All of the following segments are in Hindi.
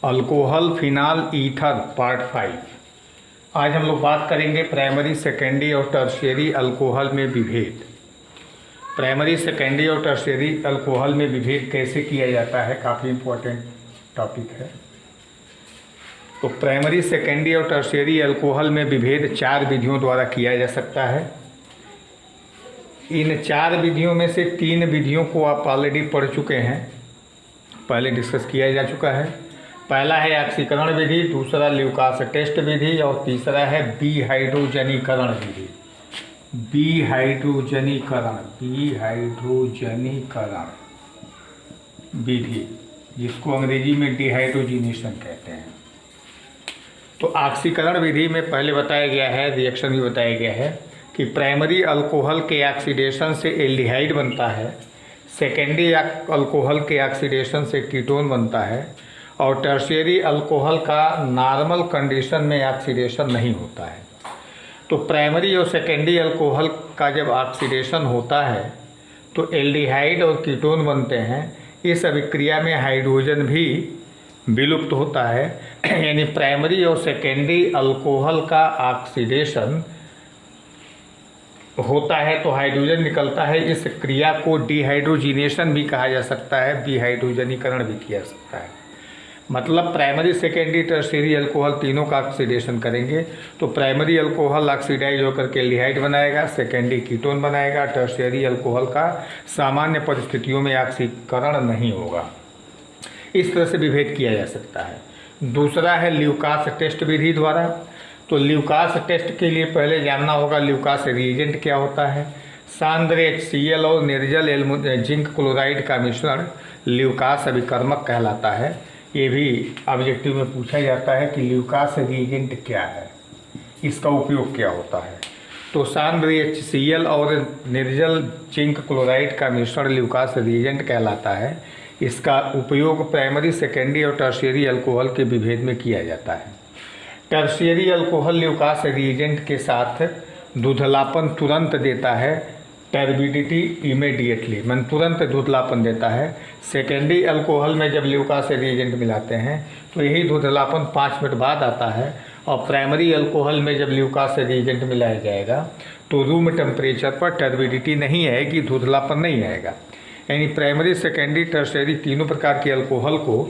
Alcohol phenol ether part 5। आज हम लोग बात करेंगे प्राइमरी, सेकेंडरी और टर्शियरी अल्कोहल में विभेद। प्राइमरी, सेकेंडरी और टर्शियरी अल्कोहल में विभेद कैसे किया जाता है, काफ़ी इम्पोर्टेंट टॉपिक है। तो प्राइमरी, सेकेंडरी और टर्शियरी अल्कोहल में विभेद 4 विधियों द्वारा किया जा सकता है। इन 4 विधियों में से 3 विधियों को आप ऑलरेडी पढ़ चुके हैं, पहले डिस्कस किया जा चुका है। पहला है ऑक्सीकरण विधि, दूसरा ल्यूकास टेस्ट विधि और तीसरा है बीहाइड्रोजनीकरण विधि। बीहाइड्रोजनीकरण विधि, जिसको अंग्रेजी में डिहाइड्रोजिनेशन कहते हैं। तो ऑक्सीकरण विधि में पहले बताया गया है, रिएक्शन भी बताया गया है कि प्राइमरी अल्कोहल के ऑक्सीडेशन से एल्डिहाइड बनता है, सेकेंडरी अल्कोहल के ऑक्सीडेशन से कीटोन बनता है और टर्शियरी अल्कोहल का नॉर्मल कंडीशन में ऑक्सीडेशन नहीं होता है। तो प्राइमरी और सेकेंडरी अल्कोहल का जब ऑक्सीडेशन होता है तो एल्डिहाइड और कीटोन बनते हैं। इस अभिक्रिया में हाइड्रोजन भी विलुप्त होता है, यानी प्राइमरी और सेकेंडरी अल्कोहल का ऑक्सीडेशन होता है तो हाइड्रोजन निकलता है। इस क्रिया को डिहाइड्रोजिनेशन भी कहा जा सकता है, डिहाइड्रोजनीकरण भी किया जा सकता है। मतलब प्राइमरी, सेकेंडरी, टर्शियरी अल्कोहल तीनों का ऑक्सीडेशन करेंगे तो प्राइमरी अल्कोहल ऑक्सीडाइज होकर के एल्डिहाइड बनाएगा, सेकेंडरी कीटोन बनाएगा, टर्शियरी अल्कोहल का सामान्य परिस्थितियों में ऑक्सीकरण नहीं होगा। इस तरह से विभेद किया जा सकता है। दूसरा है ल्यूकास टेस्ट विधि द्वारा। तो ल्यूकास टेस्ट के लिए पहले जानना होगा ल्यूकास रिएजेंट क्या होता है। सांद्र HCl और निर्जल जिंक क्लोराइड का मिश्रण ल्यूकास अभिकर्मक कहलाता है। ये भी ऑब्जेक्टिव में पूछा जाता है कि ल्यूकास रिएजेंट क्या है, इसका उपयोग क्या होता है। तो सांद्र HCl और निर्जल जिंक क्लोराइड का मिश्रण ल्यूकास रिएजेंट कहलाता है। इसका उपयोग प्राइमरी, सेकेंडरी और टर्शियरी अल्कोहल के विभेद में किया जाता है। टर्शियरी अल्कोहल ल्यूकास रिएजेंट के साथ धुंधलापन तुरंत देता है, टर्बिडिटी इमीडिएटली, मन तुरंत धुंधलापन देता है। सेकेंडरी अल्कोहल में जब ल्यूकास रिएजेंट मिलाते हैं तो यही धुंधलापन 5 मिनट बाद आता है। और प्राइमरी अल्कोहल में जब ल्यूकास रिएजेंट मिलाया जाएगा तो रूम टेम्परेचर पर टर्बिडिटी नहीं आएगी, धुंधलापन नहीं आएगा। यानी प्राइमरी, सेकेंडरी, टर्शियरी तीनों प्रकार के अल्कोहल को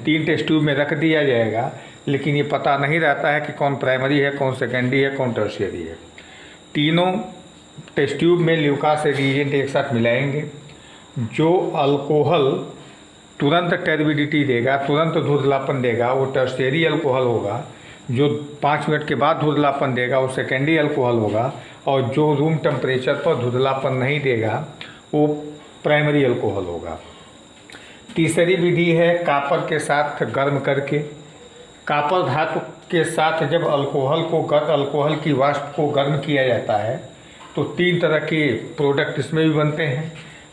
3 टेस्ट ट्यूब में रख दिया जाएगा, लेकिन ये पता नहीं रहता है कि कौन प्राइमरी है, कौन सेकेंडरी है, कौन टर्शियरी है। तीनों टेस्ट ट्यूब में ल्यूकास रिएजेंट एक साथ मिलाएंगे। जो अल्कोहल तुरंत टर्बिडिटी देगा, तुरंत धुंधलापन देगा, वो टर्शियरी अल्कोहल होगा। जो 5 मिनट के बाद धुंधलापन देगा वो सेकेंडरी अल्कोहल होगा। और जो रूम टेम्परेचर पर धुंधलापन नहीं देगा वो प्राइमरी अल्कोहल होगा। तीसरी विधि है कापर के साथ गर्म करके। कापर धातु के साथ जब अल्कोहल की वाष्प को गर्म किया जाता है तो 3 तरह के प्रोडक्ट इसमें भी बनते हैं।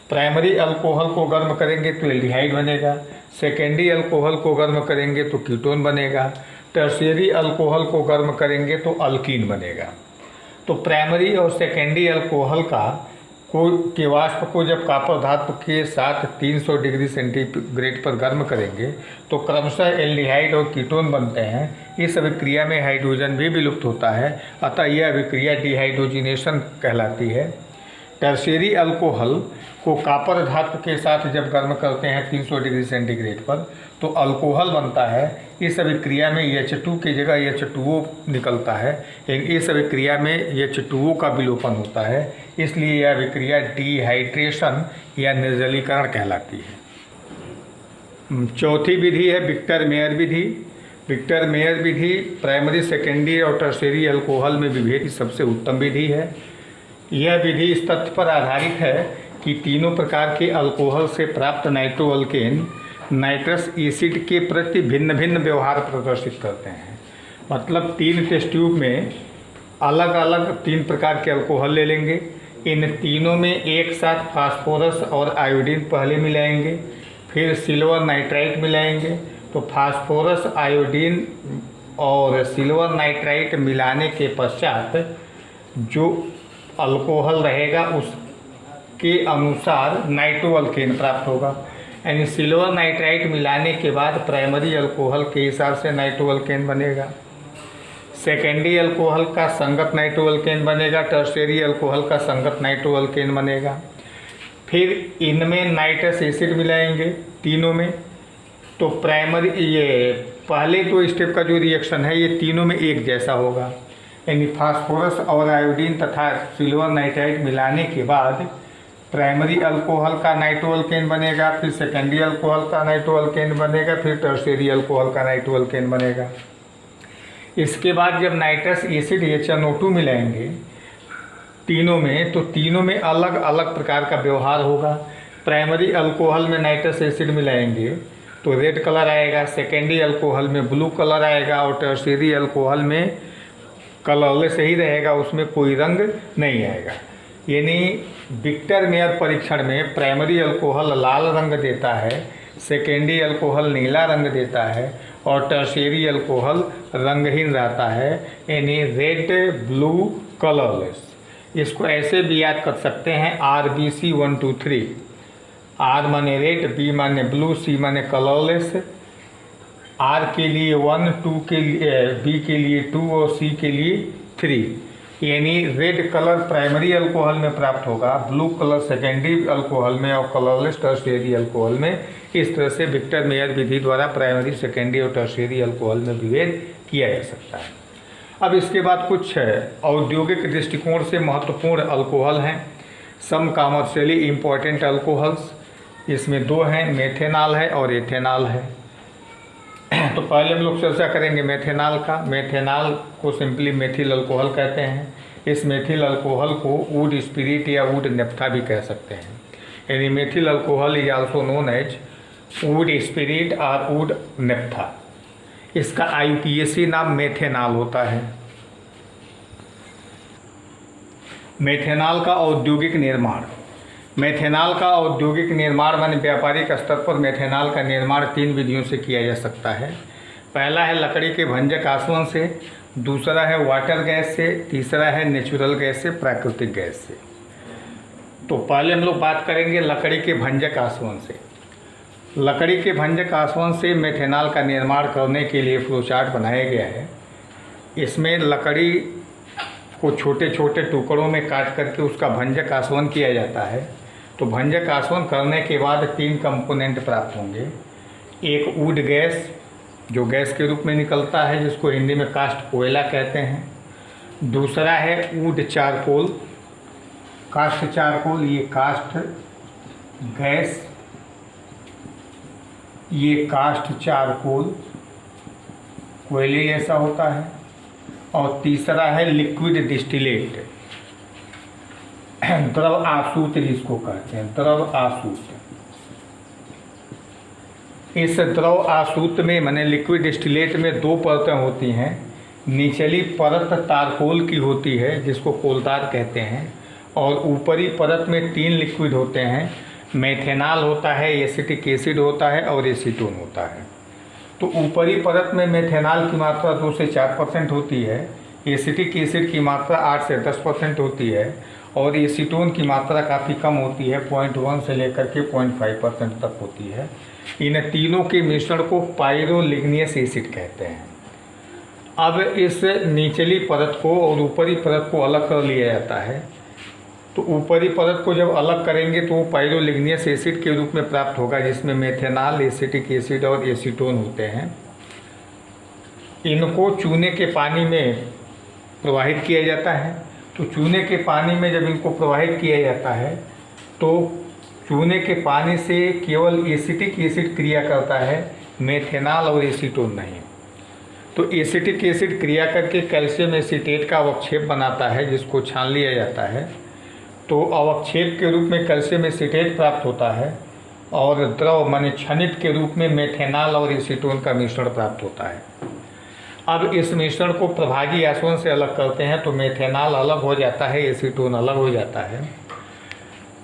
प्राइमरी अल्कोहल को गर्म करेंगे तो एल्डिहाइड बनेगा, सेकेंडरी अल्कोहल को गर्म करेंगे तो कीटोन बनेगा, टर्शियरी अल्कोहल को गर्म करेंगे तो अल्कीन बनेगा। तो प्राइमरी और सेकेंडरी अल्कोहल के वाष्प को जब कापर धातु के साथ 300 डिग्री सेंटीग्रेड पर गर्म करेंगे तो क्रमशः एल्डिहाइड और कीटोन बनते हैं। इस अभिक्रिया में हाइड्रोजन भी विलुप्त होता है, अतः यह अभिक्रिया डिहाइड्रोजिनेशन कहलाती है। टर्शियरी अल्कोहल को कापर धातु के साथ जब गर्म करते हैं 300 डिग्री सेंटीग्रेड पर तो अल्कोहल बनता है। इस अभिक्रिया में H2 की जगह H2O निकलता है। इस अभिक्रिया में H2O का विलोपन होता है, इसलिए यह अभिक्रिया डिहाइड्रेशन या निर्जलीकरण कहलाती है। चौथी विधि है विक्टर मेयर विधि। विक्टर मेयर विधि प्राइमरी, सेकेंडरी और टर्शियरी अल्कोहल में विभेद की सबसे उत्तम विधि है। यह विधि इस तथ्य पर आधारित है कि तीनों प्रकार के अल्कोहल से प्राप्त नाइट्रोअल्केन नाइट्रस एसिड के प्रति भिन्न भिन्न व्यवहार प्रदर्शित करते हैं। मतलब 3 टेस्ट ट्यूब में अलग अलग 3 प्रकार के अल्कोहल ले लेंगे। इन तीनों में एक साथ फास्फोरस और आयोडीन पहले मिलाएंगे, फिर सिल्वर नाइट्राइट मिलाएंगे। तो फास्फोरस, आयोडीन और सिल्वर नाइट्राइट मिलाने के पश्चात जो अल्कोहल रहेगा उसके अनुसार नाइट्रोअल्केन प्राप्त होगा। यानी सिल्वर नाइट्राइट मिलाने के बाद प्राइमरी अल्कोहल के हिसाब से नाइट्रो अल्केन बनेगा, सेकेंडरी अल्कोहल का संगत नाइट्रो अल्केन बनेगा, टर्शियरी अल्कोहल का संगत नाइट्रो अल्केन बनेगा। फिर इनमें नाइट्रस एसिड मिलाएंगे तीनों में, तो प्राइमरी ये पहले दो स्टेप का जो रिएक्शन है ये तीनों में एक जैसा होगा, यानी फास्फोरस और आयोडीन तथा सिल्वर नाइट्राइट मिलाने के बाद प्राइमरी अल्कोहल का नाइट्रो अल्केन बनेगा, फिर सेकेंडरी अल्कोहल का नाइट्रो अल्केन बनेगा, फिर टर्शियरी अल्कोहल का नाइट्रो अल्केन बनेगा। इसके बाद जब नाइट्रस एसिड HNO2 मिलाएंगे तीनों में, तो तीनों में अलग अलग प्रकार का व्यवहार होगा। प्राइमरी अल्कोहल में नाइट्रस एसिड मिलाएंगे तो रेड कलर आएगा, सेकेंडरी अल्कोहल में ब्लू कलर आएगा, और टर्शियरी अल्कोहल में कलरलेस ही रहेगा, उसमें कोई रंग नहीं आएगा। यानी विक्टर मेयर परीक्षण में प्राइमरी अल्कोहल लाल रंग देता है, सेकेंडरी अल्कोहल नीला रंग देता है, और टर्शियरी अल्कोहल रंगहीन रहता है, यानी रेड ब्लू कलरलेस। इसको ऐसे भी याद कर सकते हैं RBC 1 2 3। R माने रेड, B माने ब्लू, C माने कलरलेस, R के लिए 1, 2 के लिए, B के लिए 2 और C के लिए 3। यानी रेड कलर प्राइमरी अल्कोहल में प्राप्त होगा, ब्लू कलर सेकेंडरी अल्कोहल में, और कलरलेस टर्शियरी अल्कोहल में। इस तरह से विक्टर मेयर विधि द्वारा प्राइमरी, सेकेंडरी और टर्शियरी अल्कोहल में विभेद किया जा सकता है। अब इसके बाद कुछ औद्योगिक दृष्टिकोण से महत्वपूर्ण अल्कोहल हैं, सम कॉमर्शियली इम्पोर्टेंट अल्कोहल्स। इसमें दो हैं, मेथेनॉल है और एथेनॉल है। तो पहले हम लोग चर्चा करेंगे मेथेनॉल का। मेथेनॉल को सिंपली मेथिल अल्कोहल कहते हैं। इस मेथिल अल्कोहल को वुड स्पिरिट या वुड नेफ्था भी कह सकते हैं। यानी methyl alcohol is also known as wood spirit और वुड नेफ्था। इसका IUPAC नाम मेथेनॉल होता है। मेथेनॉल का औद्योगिक निर्माण। मेथेनॉल का औद्योगिक निर्माण माने व्यापारिक स्तर पर मेथेनॉल का निर्माण 3 विधियों से किया जा सकता है। पहला है लकड़ी के भंजक आसवन से, दूसरा है वाटर गैस से, तीसरा है नेचुरल गैस से, प्राकृतिक गैस से। तो पहले हम लोग बात करेंगे लकड़ी के भंजक आसवन से। लकड़ी के भंजक आसवन से मेथेनॉल का निर्माण करने के लिए फ्लोचार्ट बनाया गया है। इसमें लकड़ी को छोटे छोटे टुकड़ों में काट करके उसका भंजक आसवन किया जाता है। तो भंजक आसवन करने के बाद 3 कंपोनेंट प्राप्त होंगे। एक वुड गैस, जो गैस के रूप में निकलता है, जिसको हिंदी में कास्ट कोयला कहते हैं। दूसरा है वुड चारकोल, कास्ट चारकोल, ये कास्ट गैस, ये कास्ट चारकोल कोयले जैसा होता है। और तीसरा है लिक्विड डिस्टिलेट, द्रव आसूत जिसको कहते हैं, द्रव आसूत। इस द्रव आसूत में माने लिक्विड डिस्टिलेट में 2 परतें होती हैं। निचली परत तारकोल की होती है, जिसको कोलतार कहते हैं, और ऊपरी परत में 3 लिक्विड होते हैं। मेथेनॉल होता है, एसिटिक एसिड होता है और एसीटोन होता है। तो ऊपरी परत में मेथेनॉल की मात्रा 2 से 4% होती है, एसिटिक एसिड की मात्रा 8 से 10% होती है, और एसीटोन की मात्रा काफ़ी कम होती है, 0.1 से लेकर के 0.5% तक होती है। इन तीनों के मिश्रण को पाइरोलिग्नियस एसिड कहते हैं। अब इस निचली परत को और ऊपरी परत को अलग कर लिया जाता है। तो ऊपरी परत को जब अलग करेंगे तो वो पाइरोलिग्नियस एसिड के रूप में प्राप्त होगा, जिसमें मेथेनॉल, एसिटिक एसिड और एसीटोन होते हैं। इनको चूने के पानी में प्रवाहित किया जाता है। तो चूने के पानी में जब इनको प्रवाहित किया जाता है तो चूने के पानी से केवल एसिटिक एसिड क्रिया करता है, मेथेनॉल और एसीटोन नहीं। तो एसिटिक एसिड क्रिया करके कैल्शियम एसीटेट का अवक्षेप बनाता है, जिसको छान लिया जाता है। तो अवक्षेप के रूप में कैल्शियम एसीटेट प्राप्त होता है, और द्रव माने क्षनिक के रूप में मेथेनॉल और एसीटोन का मिश्रण प्राप्त होता है। अब इस मिश्रण को प्रभागी आसवन से अलग करते हैं तो मेथेनॉल अलग हो जाता है, एसीटोन अलग हो जाता है।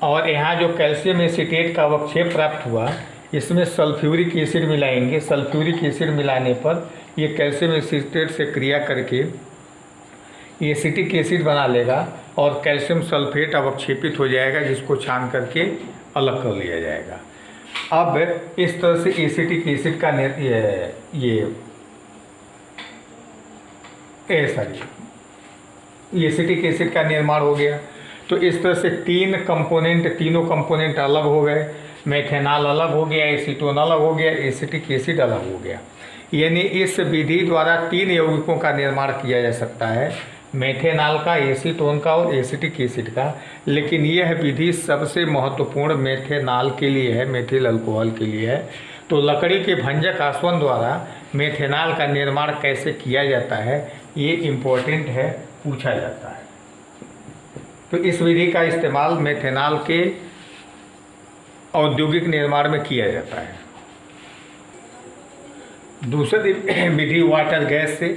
और यहाँ जो कैल्शियम एसीटेट का अवक्षेप प्राप्त हुआ, इसमें सल्फ्यूरिक एसिड मिलाएंगे। सल्फ्यूरिक एसिड मिलाने पर ये कैल्शियम एसीटेट से क्रिया करके एसिटिक एसिड बना लेगा और कैल्शियम सल्फेट अवक्षेपित हो जाएगा, जिसको छान करके अलग कर लिया जाएगा। अब इस तरह से एसिटिक एसिड का एसिटिक एसिड का निर्माण हो गया। तो इस तरह से तीनों कंपोनेंट अलग हो गए, मेथेनॉल अलग हो गया, एसीटोन अलग हो गया, एसिटिक एसिड अलग हो गया। यानी इस विधि द्वारा 3 यौगिकों का निर्माण किया जा सकता है, मेथेनॉल का, एसीटोन का और एसिटिक एसिड का। लेकिन यह विधि सबसे महत्वपूर्ण मेथेनॉल के लिए है, मेथिल अल्कोहल के लिए है। तो लकड़ी के भंजक आसवन द्वारा मेथेनॉल का निर्माण कैसे किया जाता है, ये इम्पोर्टेंट है, पूछा जाता है। तो इस विधि का इस्तेमाल मेथेनॉल के औद्योगिक निर्माण में किया जाता है। दूसरी विधि वाटर गैस से,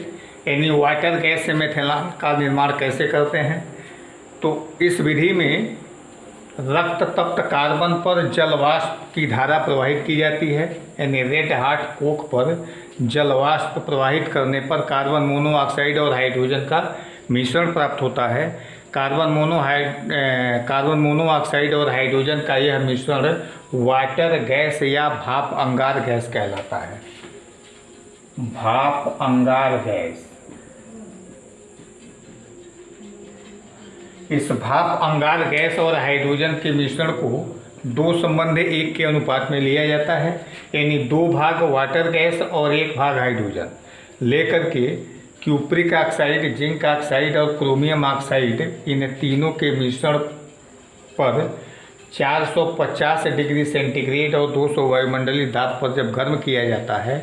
यानी वाटर गैस से मेथेनॉल का निर्माण कैसे करते हैं। तो इस विधि में रक्त तप्त कार्बन पर जलवाष्प की धारा प्रवाहित की जाती है, यानी रेड हॉट कोक पर जलवाष्प प्रवाहित करने पर कार्बन मोनोऑक्साइड और हाइड्रोजन का मिश्रण प्राप्त होता है। कार्बन मोनोऑक्साइड और हाइड्रोजन का यह मिश्रण वाटर गैस या भाप अंगार गैस कहलाता है। भाप अंगार गैस। इस भाप अंगार गैस और हाइड्रोजन के मिश्रण को 2:1 के अनुपात में लिया जाता है, यानी 2 भाग वाटर गैस और 1 भाग हाइड्रोजन लेकर के क्यूप्रिक ऑक्साइड, जिंक ऑक्साइड और क्रोमियम ऑक्साइड, इन तीनों के मिश्रण पर 450 डिग्री सेंटीग्रेड और 200 वायुमंडलीय दाब पर जब गर्म किया जाता है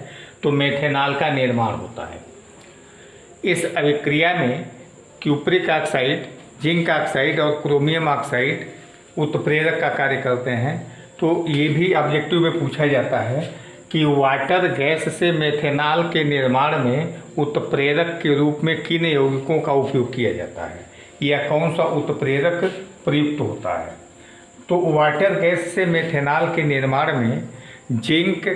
तो मेथेनॉल का निर्माण होता है। इस अभिक्रिया में क्यूप्रिक ऑक्साइड, जिंक ऑक्साइड और क्रोमियम ऑक्साइड उत्प्रेरक का कार्य करते हैं। तो ये भी ऑब्जेक्टिव में पूछा जाता है कि वाटर गैस से मेथेनॉल के निर्माण में उत्प्रेरक के रूप में किन यौगिकों का उपयोग किया जाता है, या कौन सा उत्प्रेरक प्रयुक्त होता है। तो वाटर गैस से मेथेनॉल के निर्माण में जिंक,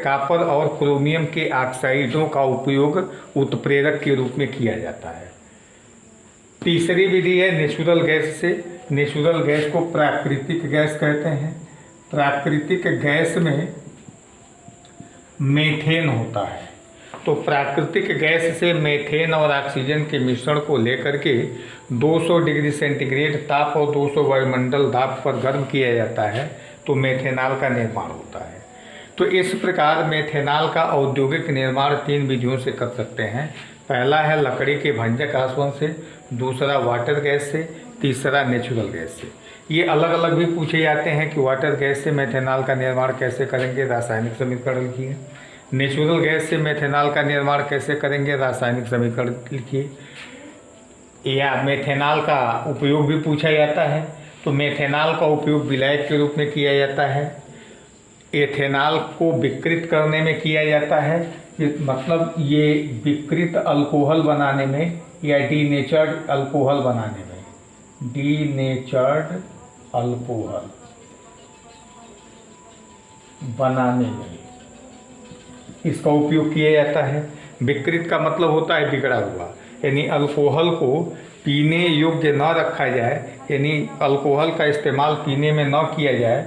कॉपर और क्रोमियम के ऑक्साइडों का उपयोग उत्प्रेरक के रूप में किया जाता है। तीसरी विधि है नेचुरल गैस से। नेचुरल गैस को प्राकृतिक गैस कहते हैं। प्राकृतिक गैस में मीथेन होता है। तो प्राकृतिक गैस से मीथेन और ऑक्सीजन के मिश्रण को लेकर के 200 डिग्री सेंटीग्रेड ताप और 200 वायुमंडल दाब पर गर्म किया जाता है, तो मेथेनॉल का निर्माण होता है। तो इस प्रकार मेथेनॉल का औद्योगिक निर्माण 3 विधियों से कर सकते हैं। पहला है लकड़ी के भंजक आसवन से, दूसरा वाटर गैस से, तीसरा नेचुरल गैस से। ये अलग अलग भी पूछे जाते हैं कि वाटर गैस से मेथेनॉल का निर्माण कैसे करेंगे, रासायनिक समीकरण लिखिए। नेचुरल गैस से मेथेनॉल का निर्माण कैसे करेंगे, रासायनिक समीकरण लिखिए। या मेथेनॉल का उपयोग भी पूछा जाता है, तो मेथेनॉल का उपयोग विलायक के रूप में किया जाता है। एथेनॉल को विकृत करने में किया जाता है, मतलब ये विकृत अल्कोहल बनाने में या डीनेचर्ड अल्कोहल बनाने में, डीनेचर्ड अल्कोहल बनाने में इसका उपयोग किया जाता है। विकृत का मतलब होता है बिगड़ा हुआ, यानी अल्कोहल को पीने योग्य न रखा जाए, यानी अल्कोहल का इस्तेमाल पीने में न किया जाए,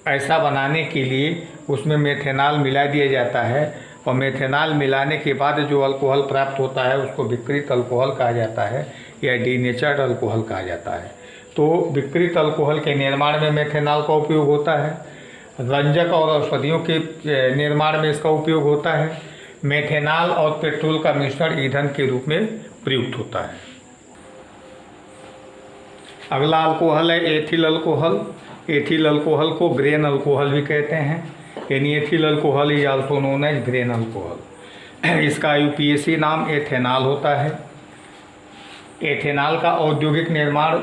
ऐसा बनाने के लिए उसमें मेथेनॉल मिला दिया जाता है। और मेथेनॉल मिलाने के बाद जो अल्कोहल प्राप्त होता है उसको विकृत अल्कोहल कहा जाता है या डीनेचर्ड अल्कोहल कहा जाता है। तो विकृत अल्कोहल के निर्माण में मेथेनॉल का उपयोग होता है। रंजक और औषधियों के निर्माण में इसका उपयोग होता है। मेथेनॉल और पेट्रोल का मिश्रण ईंधन के रूप में प्रयुक्त होता है। अगला अल्कोहल है एथिल अल्कोहल। एथिल अल्कोहल को ग्रेन अल्कोहल भी कहते हैं, यानी ethyl alcohol is also known as grain alcohol. इसका यूपीएसी नाम एथेनॉल होता है। एथेनॉल का औद्योगिक निर्माण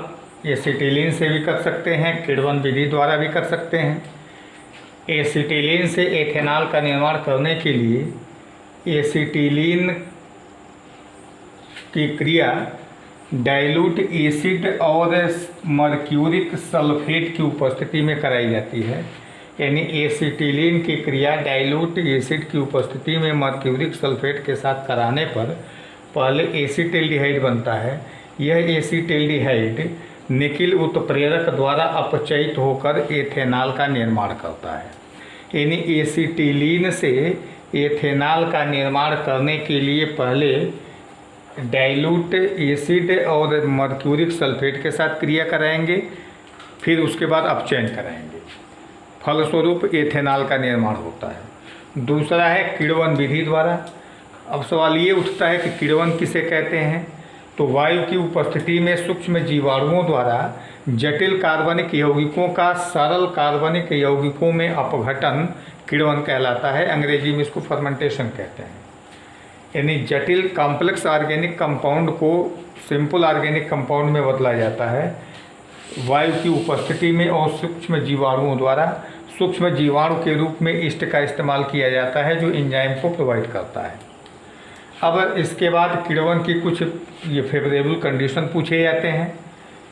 एसिटिलीन से भी कर सकते हैं, किण्वन विधि द्वारा भी कर सकते हैं। एसिटिलीन से एथेनॉल का निर्माण करने के लिए एसिटिलीन की क्रिया डाइल्यूट एसिड और मर्क्यूरिक सल्फेट की उपस्थिति में कराई जाती है। यानी एसिटिलीन की क्रिया डाइल्यूट एसिड की उपस्थिति में मर्क्यूरिक सल्फेट के साथ कराने पर पहले एसिटिल्डिहाइड बनता है। यह एसिटिल्डिहाइड निकिल उत्प्रेरक द्वारा अपचयित होकर एथेनॉल का निर्माण करता है। यानी एसिटिलीन से एथेनॉल का निर्माण करने के लिए पहले डाइल्यूट एसिड और मर्क्यूरिक सल्फेट के साथ क्रिया कराएंगे, फिर उसके बाद अपचयन कराएंगे, फलस्वरूप एथेनॉल का निर्माण होता है। दूसरा है किण्वन विधि द्वारा। अब सवाल ये उठता है कि किण्वन किसे कहते हैं? तो वायु की उपस्थिति में सूक्ष्म जीवाणुओं द्वारा जटिल कार्बनिक यौगिकों का सरल कार्बनिक यौगिकों में अपघटन किण्वन कहलाता है। अंग्रेजी में इसको फर्मेंटेशन कहते हैं। यानी जटिल कॉम्प्लेक्स ऑर्गेनिक कंपाउंड को सिंपल ऑर्गेनिक कंपाउंड में बदला जाता है वायु की उपस्थिति में और सूक्ष्म जीवाणुओं द्वारा। सूक्ष्म जीवाणु के रूप में ईस्ट का इस्तेमाल किया जाता है जो एंजाइम को प्रोवाइड करता है। अब इसके बाद किण्वन की कुछ ये फेवरेबल कंडीशन पूछे जाते हैं,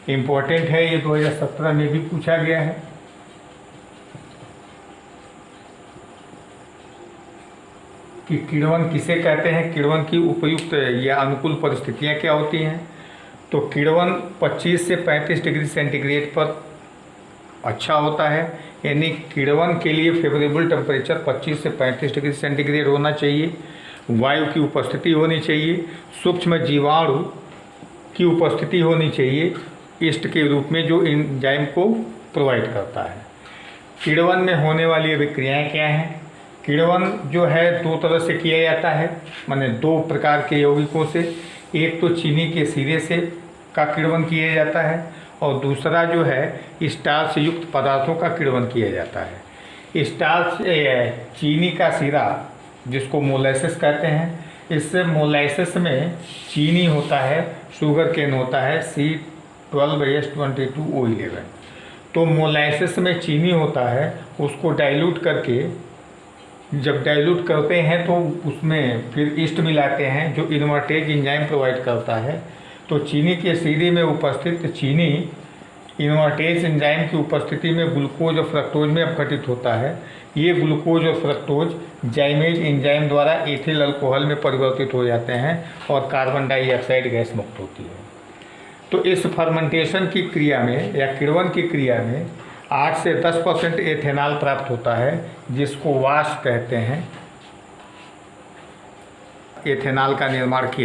इम्पोर्टेंट है, ये 2017 में भी पूछा गया है। कि किण्वन किसे कहते हैं, किण्वन की उपयुक्त या अनुकूल परिस्थितियाँ क्या होती हैं? तो किण्वन 25 से 35 डिग्री सेंटीग्रेड पर अच्छा होता है। यानी किण्वन के लिए फेवरेबल टेम्परेचर 25 से 35 डिग्री सेंटीग्रेड होना चाहिए। वायु की उपस्थिति होनी चाहिए, सूक्ष्म जीवाणु की उपस्थिति होनी चाहिए ईस्ट के रूप में जो एंजाइम को प्रोवाइड करता है। किण्वन में होने वाली अभिक्रियाएँ क्या हैं? किण्वन जो है दो तरह से किया जाता है, माने दो प्रकार के यौगिकों से। एक तो चीनी के सिरे से का किण्वन किया जाता है और दूसरा जो है स्टार्च युक्त पदार्थों का किण्वन किया जाता है। स्टार्च चीनी का सिरा जिसको मोलेसिस कहते हैं, इस मोलेसिस में चीनी होता है, शुगर केन होता है C12H22O11। तो मोलेसिस में चीनी होता है, उसको डाइल्यूट करके जब डाइल्यूट करते हैं तो उसमें फिर ईस्ट मिलाते हैं जो इन्वर्टेज एंजाइम प्रोवाइड करता है। तो चीनी के सीरे में उपस्थित चीनी इन्वर्टेज एंजाइम की उपस्थिति में ग्लूकोज और फ्रक्टोज में अपघटित होता है। ये ग्लूकोज और फ्रक्टोज जाइमेज एंजाइम द्वारा एथिल अल्कोहल में परिवर्तित हो जाते हैं और कार्बन डाइऑक्साइड गैस मुक्त होती है। तो इस फर्मेंटेशन की क्रिया में या किण्वन की क्रिया में 8 से 10% एथेनॉल प्राप्त होता है जिसको वाष्प कहते हैं। एथेनॉल का निर्माण किया